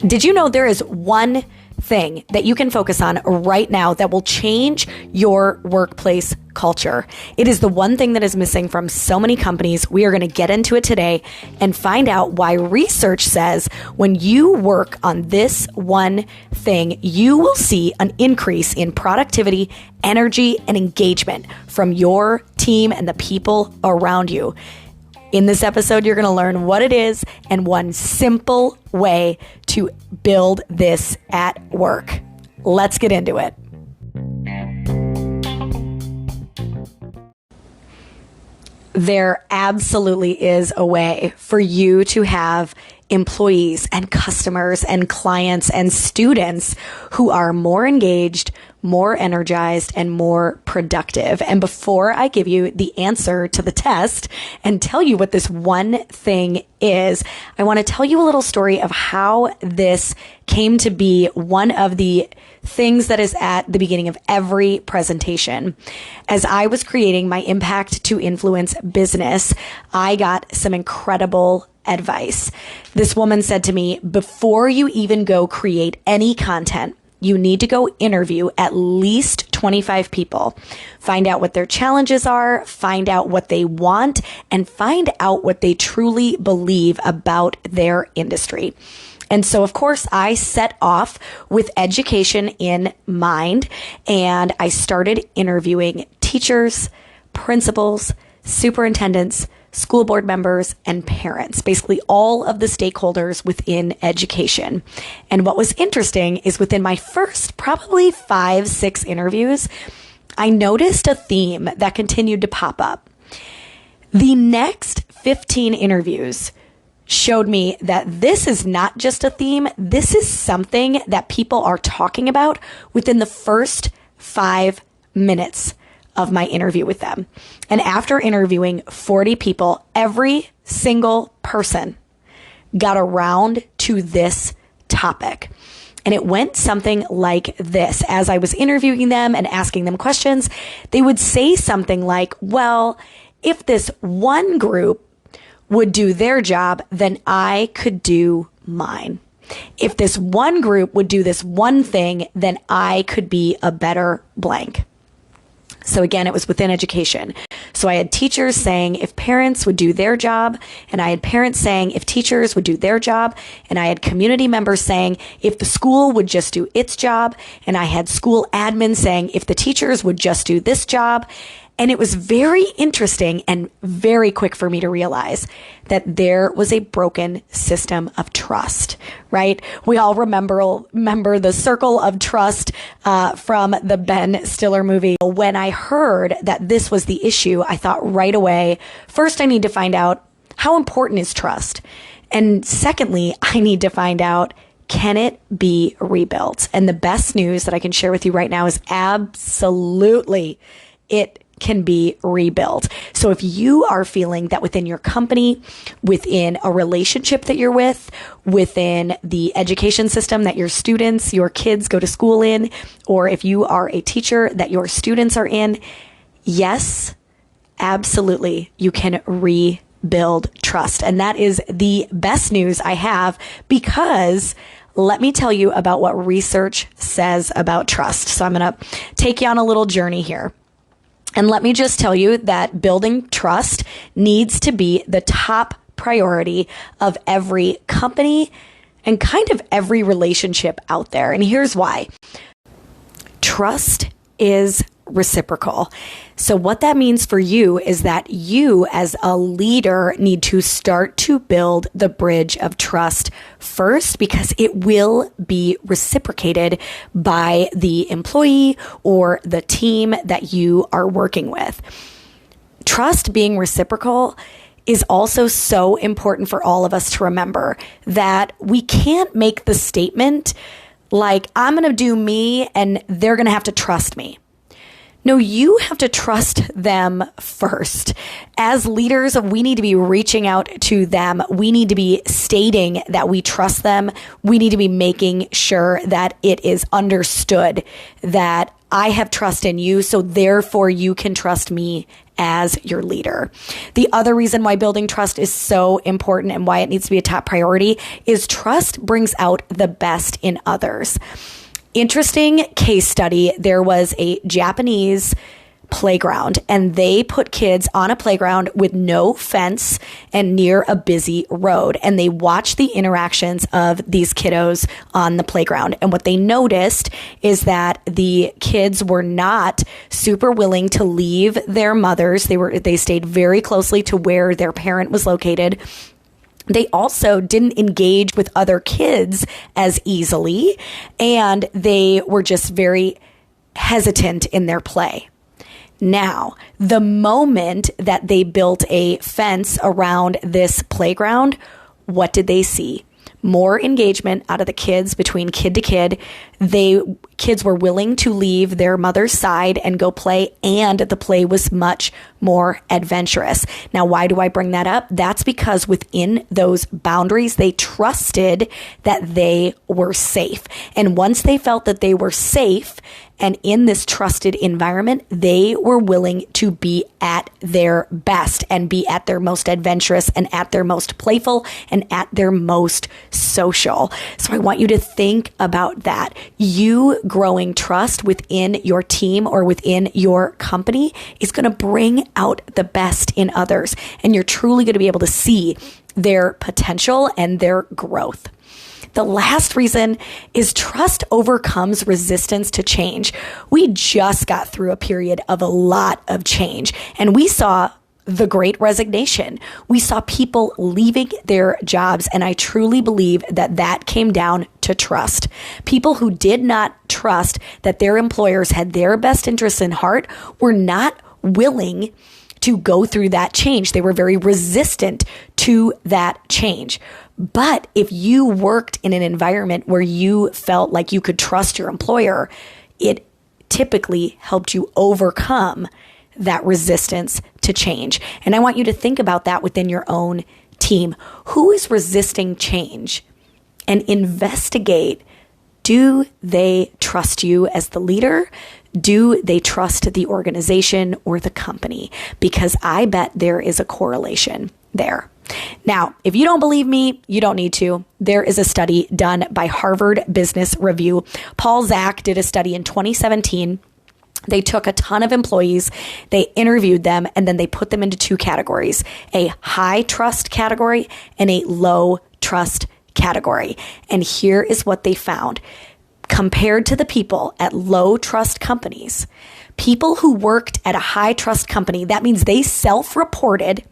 Did you know there is one thing that you can focus on right now that will change your workplace culture? It is the one thing that is missing from so many companies. We are going to get into it today and find out why research says when you work on this one thing, you will see an increase in productivity, energy, and engagement from your team and the people around you. In this episode, you're going to learn what it is and one simple way to build this at work. Let's get into it. There absolutely is a way for you to have employees and customers and clients and students who are more engaged, more energized, and more productive. And before I give you the answer to the test and tell you what this one thing is, I want to tell you a little story of how this came to be one of the things that is at the beginning of every presentation. As I was creating my Impact to Influence business, I got some incredible advice. This woman said to me, before you even go create any content, you need to go interview at least 25 people. Find out what their challenges are, find out what they want, and find out what they truly believe about their industry. And so, of course, I set off with education in mind, and I started interviewing teachers, principals, superintendents, school board members, and parents, basically all of the stakeholders within education. And what was interesting is within my first probably 5-6 interviews, I noticed a theme that continued to pop up. The next 15 interviews showed me that this is not just a theme. This is something that people are talking about within the first 5 minutes of my interview with them. And after interviewing 40 people, every single person got around to this topic. And it went something like this. As I was interviewing them and asking them questions, they would say something like, well, if this one group would do their job, then I could do mine. If this one group would do this one thing, then I could be a better blank. So again, it was within education. So I had teachers saying if parents would do their job, and I had parents saying if teachers would do their job, and I had community members saying if the school would just do its job, and I had school admins saying if the teachers would just do this job. And it was very interesting and very quick for me to realize that there was a broken system of trust, right? We all remember the circle of trust from the Ben Stiller movie. When I heard that this was the issue, I thought right away, first I need to find out how important is trust? And secondly, I need to find out, can it be rebuilt? And the best news that I can share with you right now is absolutely it can be rebuilt. So if you are feeling that within your company, within a relationship that you're with, within the education system that your students, your kids go to school in, or if you are a teacher that your students are in, yes, absolutely, you can rebuild trust. And that is the best news I have, because let me tell you about what research says about trust. So I'm going to take you on a little journey here. And let me just tell you that building trust needs to be the top priority of every company and kind of every relationship out there. And here's why. Trust is reciprocal. So what that means for you is that you as a leader need to start to build the bridge of trust first, because it will be reciprocated by the employee or the team that you are working with. Trust being reciprocal is also so important for all of us to remember that we can't make the statement like, I'm going to do me and they're going to have to trust me. No, you have to trust them first. As leaders, we need to be reaching out to them. We need to be stating that we trust them. We need to be making sure that it is understood that I have trust in you, so therefore you can trust me as your leader. The other reason why building trust is so important and why it needs to be a top priority is trust brings out the best in others. Interesting case study. There was a Japanese playground and they put kids on a playground with no fence and near a busy road, and they watched the interactions of these kiddos on the playground. And what they noticed is that the kids were not super willing to leave their mothers. They stayed very closely to where their parent was located. They also didn't engage with other kids as easily, and they were just very hesitant in their play. Now, the moment that they built a fence around this playground, what did they see? More engagement out of the kids between kid to kid. Kids were willing to leave their mother's side and go play, and the play was much more adventurous. Now, why do I bring that up? That's because within those boundaries, they trusted that they were safe. And once they felt that they were safe and in this trusted environment, they were willing to be at their best and be at their most adventurous and at their most playful and at their most social. So I want you to think about that. You growing trust within your team or within your company is going to bring out the best in others, and you're truly going to be able to see their potential and their growth. The last reason is trust overcomes resistance to change. We just got through a period of a lot of change, and we saw the Great Resignation. We saw people leaving their jobs, and I truly believe that that came down to trust. People who did not trust that their employers had their best interests in heart were not willing to go through that change. They were very resistant to that change. But if you worked in an environment where you felt like you could trust your employer, it typically helped you overcome that resistance to change. And I want you to think about that within your own team. Who is resisting change? And investigate, do they trust you as the leader? Do they trust the organization or the company? Because I bet there is a correlation there. Now, if you don't believe me, you don't need to. There is a study done by Harvard Business Review. Paul Zak did a study in 2017. They took a ton of employees, they interviewed them, and then they put them into two categories, a high trust category and a low trust category. And here is what they found. Compared to the people at low trust companies, people who worked at a high trust company, that means they self-reported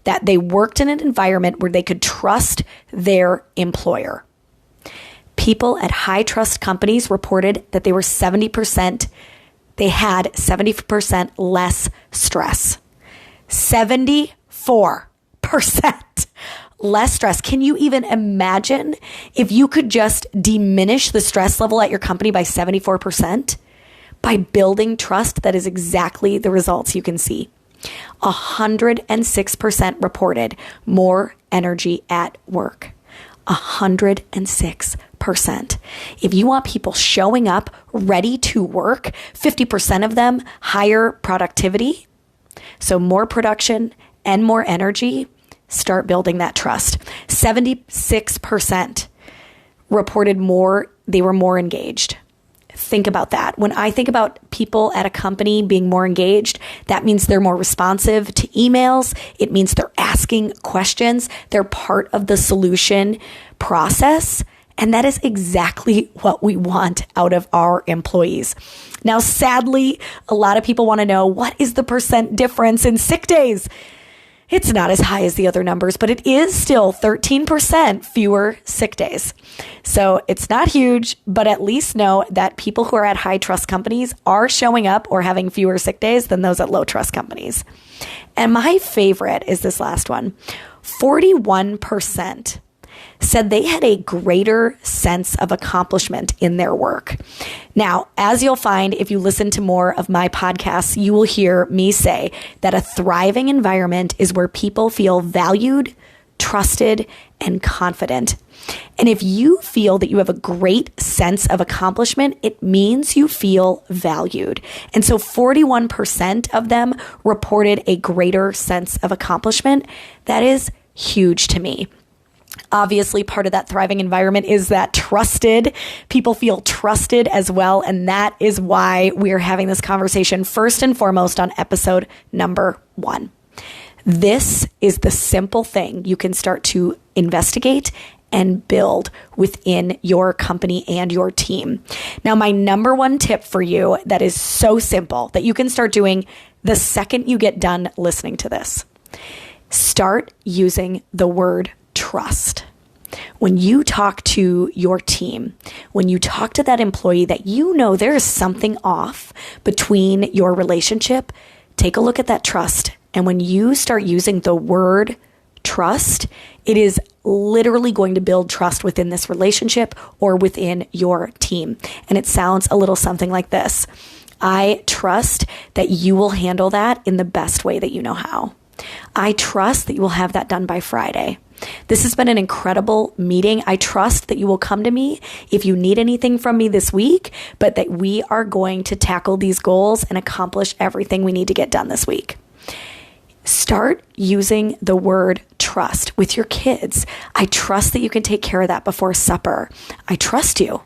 that they worked in an environment where they could trust their employer. People at high trust companies reported that they had 70% less stress. 74% less stress. Can you even imagine if you could just diminish the stress level at your company by 74%? By building trust, that is exactly the results you can see. 106% reported more energy at work. 106%. If you want people showing up, ready to work, 50% of them higher productivity. So more production and more energy, start building that trust. 76% reported they were more engaged. Think about that. When I think about people at a company being more engaged, that means they're more responsive to emails. It means they're asking questions. They're part of the solution process. And that is exactly what we want out of our employees. Now, sadly, a lot of people want to know, what is the percent difference in sick days? It's not as high as the other numbers, but it is still 13% fewer sick days. So it's not huge, but at least know that people who are at high trust companies are showing up or having fewer sick days than those at low trust companies. And my favorite is this last one. 41% said they had a greater sense of accomplishment in their work. Now, as you'll find, if you listen to more of my podcasts, you will hear me say that a thriving environment is where people feel valued, trusted, and confident. And if you feel that you have a great sense of accomplishment, it means you feel valued. And so 41% of them reported a greater sense of accomplishment. That is huge to me. Obviously, part of that thriving environment is that trusted. People feel trusted as well. And that is why we're having this conversation first and foremost on episode number 1. This is the simple thing you can start to investigate and build within your company and your team. Now, my number 1 tip for you that is so simple that you can start doing the second you get done listening to this. Start using the word trust. When you talk to your team, when you talk to that employee that you know there is something off between your relationship, take a look at that trust. And when you start using the word trust, it is literally going to build trust within this relationship or within your team. And it sounds a little something like this. I trust that you will handle that in the best way that you know how. I trust that you will have that done by Friday. This has been an incredible meeting. I trust that you will come to me if you need anything from me this week, but that we are going to tackle these goals and accomplish everything we need to get done this week. Start using the word trust with your kids. I trust that you can take care of that before supper. I trust you.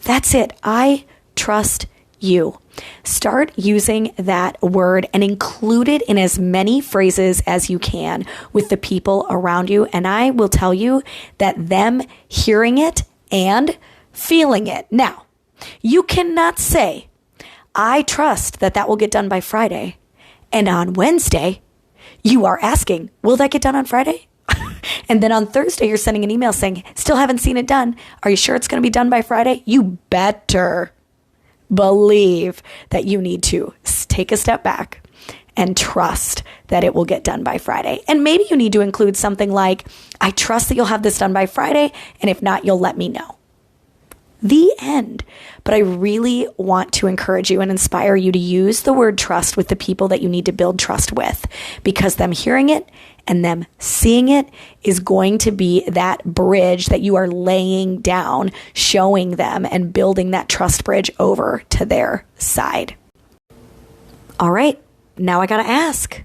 That's it. I trust you. Start using that word and include it in as many phrases as you can with the people around you. And I will tell you that them hearing it and feeling it. Now, you cannot say, I trust that that will get done by Friday. And on Wednesday, you are asking, will that get done on Friday? And then on Thursday, you're sending an email saying, still haven't seen it done. Are you sure it's going to be done by Friday? You better believe that you need to take a step back and trust that it will get done by Friday. And maybe you need to include something like, I trust that you'll have this done by Friday. And if not, you'll let me know. The end. But I really want to encourage you and inspire you to use the word trust with the people that you need to build trust with, because them hearing it and them seeing it is going to be that bridge that you are laying down, showing them and building that trust bridge over to their side. All right, now I got to ask,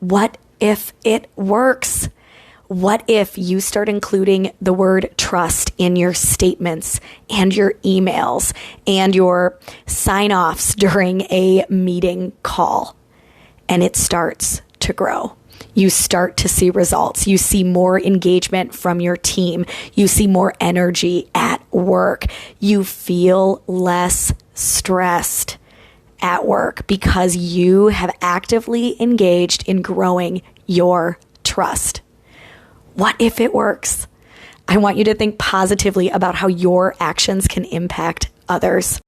what if it works? What if you start including the word trust in your statements and your emails and your sign-offs during a meeting call, and it starts to grow? You start to see results. You see more engagement from your team. You see more energy at work. You feel less stressed at work because you have actively engaged in growing your trust. What if it works? I want you to think positively about how your actions can impact others.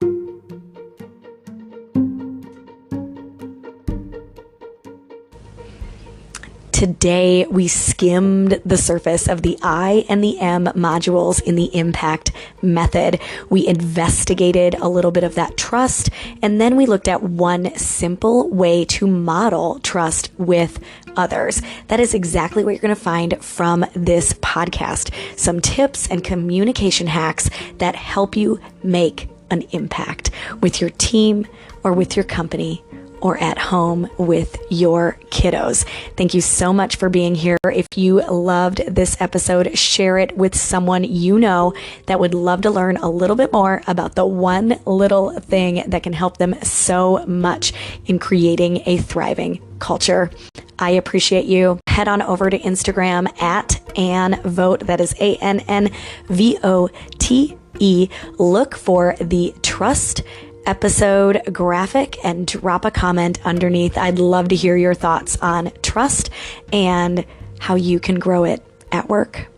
Today, we skimmed the surface of the I and the M modules in the impact method. We investigated a little bit of that trust, and then we looked at one simple way to model trust with others. That is exactly what you're going to find from this podcast. Some tips and communication hacks that help you make an impact with your team or with your company or at home with your kiddos. Thank you so much for being here. If you loved this episode, share it with someone you know that would love to learn a little bit more about the one little thing that can help them so much in creating a thriving culture. I appreciate you. Head on over to Instagram at AnnVote. That is ANNVOTE. Look for the trust episode graphic and drop a comment underneath. I'd love to hear your thoughts on trust and how you can grow it at work.